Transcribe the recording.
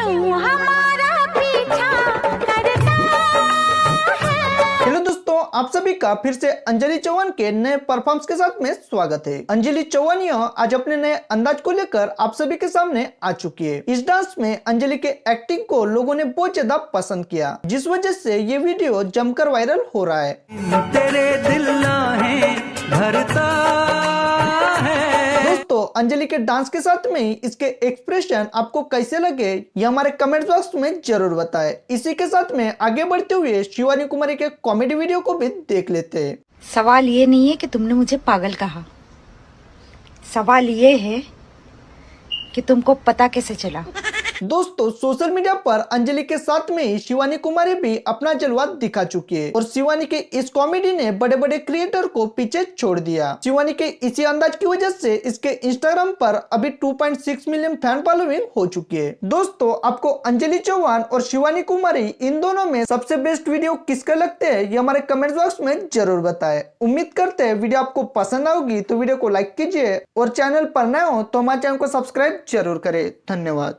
क्यों हमारा पीछा करता है। हेलो दोस्तों, आप सभी का फिर से अंजलि चौहान के नए परफॉर्मेंस के साथ में स्वागत है। अंजलि चौहान यह आज अपने नए अंदाज को लेकर आप सभी के सामने आ चुकी है। इस डांस में अंजलि के एक्टिंग को लोगों ने बहुत ज्यादा पसंद किया, जिस वजह से ये वीडियो जमकर वायरल हो रहा है। तेरे दिल है भरता है। दोस्तों, अंजलि के डांस के साथ में इसके एक्सप्रेशन आपको कैसे लगे ये हमारे कमेंट बॉक्स में जरूर बताएं। इसी के साथ में आगे बढ़ते हुए शिवानी कुमारी के कॉमेडी वीडियो को भी देख लेते हैं। सवाल ये नहीं है कि तुमने मुझे पागल कहा, सवाल ये है कि तुमको पता कैसे चला। दोस्तों, सोशल मीडिया पर अंजलि के साथ में ही शिवानी कुमारी भी अपना जलवा दिखा चुकी है और शिवानी के इस कॉमेडी ने बड़े बड़े क्रिएटर को पीछे छोड़ दिया। शिवानी के इसी अंदाज की वजह से इसके इंस्टाग्राम पर अभी 2.6 मिलियन फैन फॉलोइंग हो चुकी है। दोस्तों, आपको अंजलि चौहान और शिवानी कुमारी इन दोनों में सबसे बेस्ट वीडियो किसके लगते हैं ये हमारे कमेंट बॉक्स में जरूर बताएं। उम्मीद करते हैं वीडियो आपको पसंद आएगी, तो वीडियो को लाइक कीजिए और चैनल पर नए हो तो हमारे चैनल को सब्सक्राइब जरूर करें। धन्यवाद।